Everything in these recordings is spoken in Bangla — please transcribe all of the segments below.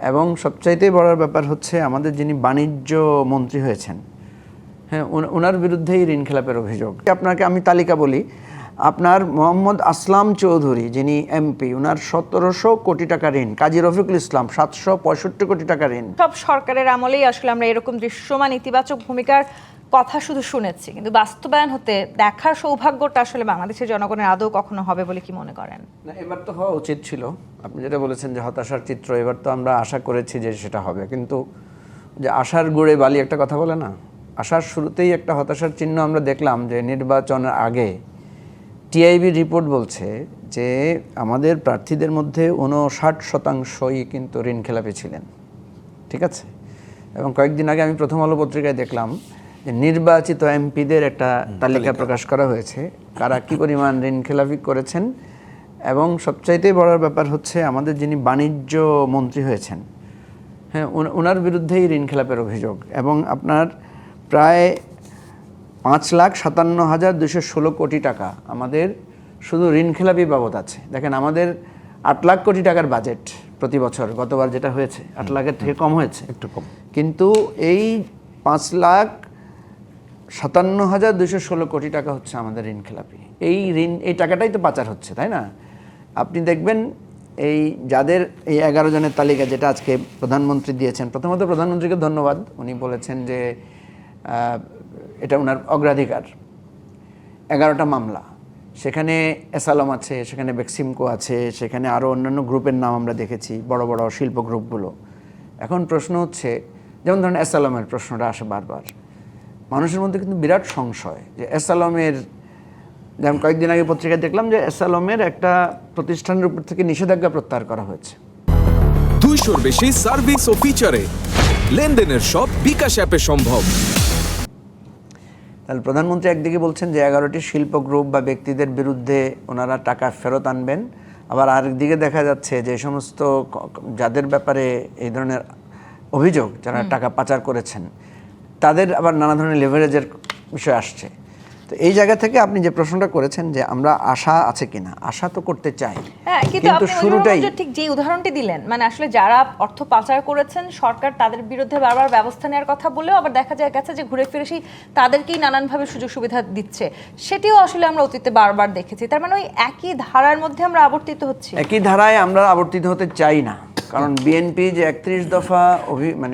এবং সবচাইতে বড় ব্যাপার হচ্ছে আমাদের যিনি বাণিজ্য মন্ত্রী হয়েছেন, হ্যাঁ, ওনার বিরুদ্ধেই ঋণ খেলাপের অভিযোগ। আপনাকে আমি তালিকা বলি, আপনার মোহাম্মদ আসলাম চৌধুরী যিনি এমপি, ওনার 1700 কোটি টাকা ঋণ, কাজী রফিকুল ইসলাম 765 কোটি টাকা ঋণ। সব সরকারের আমলেই আসলে আমরা এরকম দৃশ্যমান ইতিবাচক ভূমিকার কথা শুধু শুনেছি, কিন্তু বাস্তবায়ন হতে দেখার সৌভাগ্যটা আসলে বাংলাদেশের জনগণের আদৌ কখনো হবে বলে কি মনে করেন? না, এবার তো হওয়া উচিত ছিল। আপনি যেটা বলেছেন যে হতাশার চিত্র, এবার তো আমরা আশা করেছি যে সেটা হবে, কিন্তু যে আশার গুড়ে বালি একটা কথা বলে না, আশার শুরুতেই একটা হতাশার চিহ্ন আমরা দেখলাম যে নির্বাচনের আগে টিআইবি রিপোর্ট বলছে যে আমাদের প্রার্থীদের মধ্যে 59% কিন্তু ঋণ খেলাপি ছিলেন। ঠিক আছে, এবং কয়েকদিন আগে আমি প্রথম আলো পত্রিকায় দেখলাম যে নির্বাচিত এমপিদের একটা তালিকা প্রকাশ করা হয়েছে, কারা কী পরিমাণ ঋণ খেলাপি করেছেন। এবং সবচাইতে বড় ব্যাপার হচ্ছে আমাদের যিনি বাণিজ্য মন্ত্রী হয়েছেন, হ্যাঁ, ওনার বিরুদ্ধেই ঋণ খেলাপের অভিযোগ। এবং আপনার প্রায় 5,57,216 কোটি টাকা আমাদের শুধু ঋণ খেলাপি বাবদ আছে। দেখেন, আমাদের 8 লাখ কোটি টাকার বাজেট প্রতি বছর, গতবার যেটা হয়েছে 8 লাখের থেকে কম হয়েছে, একটু কম, কিন্তু এই 5,57,216 কোটি টাকা হচ্ছে আমাদের ঋণ খেলাপি। এই টাকাটাই তো পাচার হচ্ছে, তাই না? আপনি দেখবেন এই যাদের এই 11 জনের তালিকা যেটা আজকে প্রধানমন্ত্রী দিয়েছেন, প্রথমত প্রধানমন্ত্রীকে ধন্যবাদ, উনি বলেছেন যে এটা ওনার অগ্রাধিকার। 11টা মামলা, সেখানে এসালম আছে, সেখানে বেক্সিমকো আছে, সেখানে আরও অন্যান্য গ্রুপের নাম আমরা দেখেছি, বড় বড় শিল্প গ্রুপগুলো। এখন প্রশ্ন হচ্ছে, যেমন ধরেন এসালমের প্রশ্নটা আসে বারবার, মানুষের মধ্যে কিন্তু বিরাট সংশয় যে এসালমের, যেমন কয়েকদিন আগে পত্রিকায় দেখলাম যে এসালমের একটা প্রতিষ্ঠানের উপর থেকে নিষেধাজ্ঞা প্রত্যাহার করা হয়েছে। 200-র বেশি সার্ভিস ও ফিচারে লেনদেনের সব বিকাশ অ্যাপে সম্ভব। তাহলে প্রধানমন্ত্রী একদিকে বলছেন যে 11টি শিল্প গ্রুপ বা ব্যক্তিদের বিরুদ্ধে ওনারা টাকা ফেরত আনবেন, আবার আরেকদিকে দেখা যাচ্ছে যে সমস্ত যাদের ব্যাপারে এই ধরনের অভিযোগ, যারা টাকা পাচার করেছেন, তাদের আবার নানা ধরনের লেভারেজের বিষয় আসছে। তো এই জায়গা থেকে আপনি যে প্রশ্নটা করেছেন যে আমরা আশা আছে কিনা, আশা তো করতে চাই, কিন্তু শুরুটাই ঠিক যে উদাহরণটি দিলেন, মানে আসলে যারা অর্থ পাচার করেছেন সরকার তাদের বিরুদ্ধে বারবার ব্যবস্থা নেওয়ার কথা বলেও আবার দেখা যায় গেছে যে ঘুরে ফিরে সেই তাদেরকেই নানানভাবে সুযোগ সুবিধা দিচ্ছে, সেটিও আসলে আমরা অতীতে বারবার দেখেছি। তার মানে ওই একই ধারার মধ্যে আমরা আবর্তিত হচ্ছি। একই ধারায় আমরা আবর্তিত হতে চাই না, কারণ বিএনপি যে 31 দফা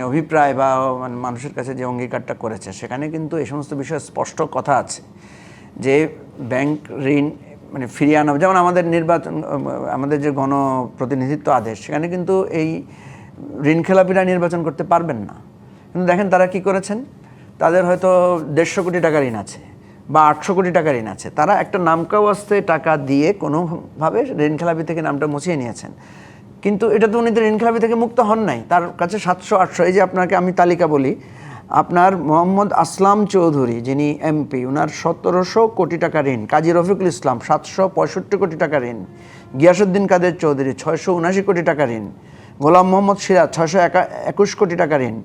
অভিপ্রায় বা মানুষের কাছে যে অঙ্গীকারটা করেছে, সেখানে কিন্তু এই সমস্ত বিষয়ে স্পষ্ট কথা আছে যে ব্যাংক ঋণ ফিরিয়ে আনা, যেমন আমাদের আমাদের যে গণপ্রতিনিধিত্ব আদেশ, সেখানে কিন্তু এই ঋণ খেলাপিরা নির্বাচন করতে পারবেন না। কিন্তু দেখেন তারা কি করেছেন, তাদের হয়তো 150 কোটি টাকা ঋণ আছে বা 800 কোটি টাকা ঋণ আছে, তারা একটা নামকাওয়াস্তে টাকা দিয়ে কোনোভাবে ঋণ খেলাপি থেকে নামটা মুছিয়ে নিয়েছেন। কিন্তু এটা তো উনি ঋণ খেলাপি থেকে মুক্ত হন নাই, তার কাছে 700-800, এই যে আপনাকে আমি তালিকা বলি, আপনার মোহাম্মদ আসলাম চৌধুরী যিনি এমপি, ওনার 1700 কোটি টাকা ঋণ, কাজী রফিকুল ইসলাম 765 কোটি টাকা ঋণ, গিয়াসউদ্দিন কাদের চৌধুরী 679 কোটি টাকা ঋণ, গোলাম মোহাম্মদ সিরাজ 621 কোটি টাকা ঋণ,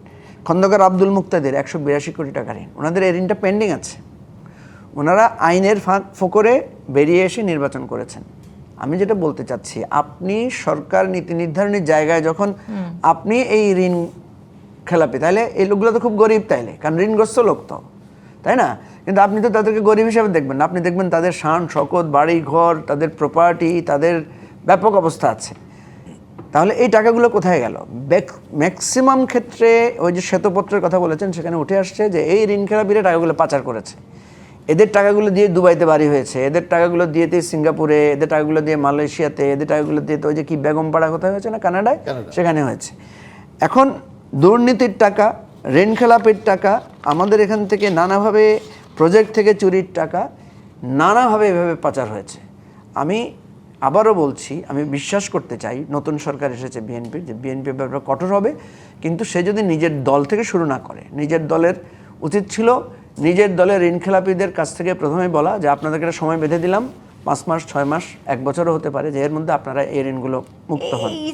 খন্দকার আব্দুল মুক্তাদির 182 কোটি টাকা ঋণ। ওনাদের এই ঋণটা পেন্ডিং আছে, ওনারা আইনের ফোকরে বেরিয়ে এসে নির্বাচন করেছেন। আমি যেটা বলতে চাচ্ছি, আপনি সরকার নীতি নির্ধারণের জায়গায় যখন আপনি এই ঋণ খেলাপি, তাহলে এই লোকগুলো তো খুব গরিব, তাইলে কারণ ঋণগ্রস্ত লোক তো, তাই না? কিন্তু আপনি তো তাদেরকে গরিব হিসাবে দেখবেন না, আপনি দেখবেন তাদের শান শকত, বাড়ি ঘর, তাদের প্রপার্টি, তাদের ব্যাপক অবস্থা আছে। তাহলে এই টাকাগুলো কোথায় গেল? ম্যাক্সিমাম ক্ষেত্রে ওই যে শ্বেতপত্রের কথা বলেছেন, সেখানে উঠে আসছে যে এই ঋণ খেলাপিরা টাকাগুলো পাচার করেছে। এদের টাকাগুলো দিয়ে দুবাইতে বাড়ি হয়েছে, এদের টাকাগুলো দিয়েতে সিঙ্গাপুরে, এদের টাকাগুলো দিয়ে মালয়েশিয়াতে, এদের টাকাগুলো দিয়ে তো ওই যে কি বেগমপাড়া কোথায় হয়েছে না, কানাডায়, সেখানে হয়েছে। এখন দুর্নীতির টাকা, ঋণ খেলাপির টাকা, আমাদের এখান থেকে নানাভাবে প্রজেক্ট থেকে চুরির টাকা নানাভাবে এভাবে পাচার হয়েছে। আমি আবারও বলছি, আমি বিশ্বাস করতে চাই নতুন সরকার এসেছে বিএনপির, যে বিএনপি ব্যাপারে কঠোর হবে, কিন্তু সে যদি নিজের দল থেকে শুরু না করে, নিজের দলের উচিত ছিল নিজের দলের ঋণ খেলাপিদের কাছ থেকে প্রথমে বলা যে আপনাদেরকে একটা সময় বেঁধে দিলাম, 5 মাস, 6 মাস, 1 বছরও হতে পারে, যে এর মধ্যে আপনারা এই ঋণগুলো মুক্ত হন।